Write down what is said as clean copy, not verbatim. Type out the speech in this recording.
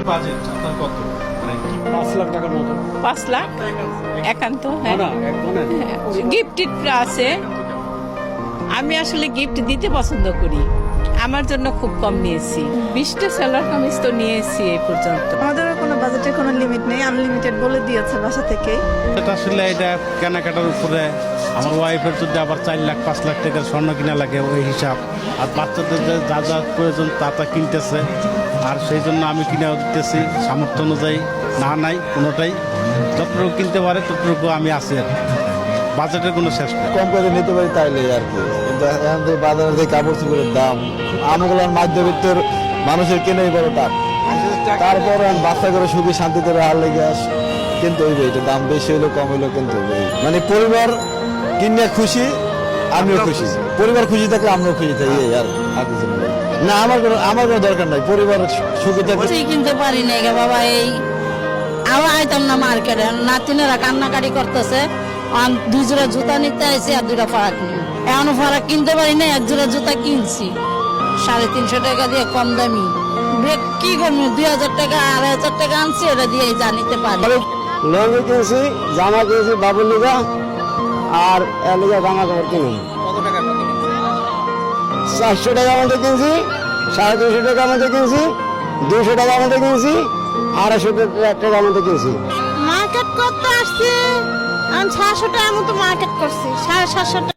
Budget আপনার কত? মানে কি 5 লাখ টাকার মতো। 5 লাখ একান্ত। হ্যাঁ, না এক ধরনের গিফট আছে। আমি আসলে গিফট দিতে পছন্দ করি। আমার জন্য খুব কম নিয়েছি, 20টা সালোয়ার কামিজ তো নিয়েছি এই পর্যন্ত। আমাদেরও কোনো বাজেটের কোনো লিমিট নেই, আনলিমিটেড বলে দিয়েছে বাসা থেকেই। এটা আসলে এটা কেনাকাটার উপরে। আমার ওয়াইফের যদি আবার 4 লাখ 5 লাখ টাকার স্বর্ণ কিনা লাগে ওই হিসাব, আর বাচ্চাদের যে যা যা প্রয়োজন তা কিনতেছে, আর সেই জন্য আমি কিনে দিতেছি সামর্থ্য অনুযায়ী। না নাই কোনোটাই, যতটুকু কিনতে পারে ততটুকু আমি আছি আর কি। বাজেটের কোনো শেষ নেই। কম করে নিতে পারি তাইলে আর কি, কিন্তু এখন তো বাজারে যে কাপড় চোপড়ের দাম, আমগুলোর মধ্যবিত্তের মানুষের কেনাই বড় টাক। তারপর বাচ্চা করে সুখী শান্তিতে রাহার লেগে কিন্তু হইবে, এটা দাম বেশি হইলো কম হইলো কিন্তু হইবে। মানে পরিবার কিনে খুশি, আমিও খুশি। পরিবার খুশি থাকলে আমরাও খুশি থাকি, এই আর কিছু না। না আমার কোনো দরকার নাই, পরিবার সুখী থাকলে। কিনতে পারি না গে বাবা, এই আবার আইতাম না মার্কেটে। নাতিনেরা কান্নাকাটি করতেছে, 2 জোড়া জুতা নিতে আইছি আর 2টা ফারাক নিই। এখনো ফারাক কিনতে পারি না, 1 জোড়া জুতা কিনছি 350 টাকা দিয়ে, কম দামি। কি করবো, 2000 টাকা 2500 টাকা আনছি, এটা দিয়ে জানিতে পারি। লঙ্গি কিনছি, জামা কিনছি বাবুর লিগা, আর এর লিগা জামা কাপড় কিনি। 400 টাকার মধ্যে কিনছি, 350 টাকার মধ্যে কিনছি, 200 টাকার মধ্যে কিনছি, 250 টাকার মধ্যে কিনছি। মার্কেট করতে আসছি, আমি 600 টাকার মতো মার্কেট করছি, 750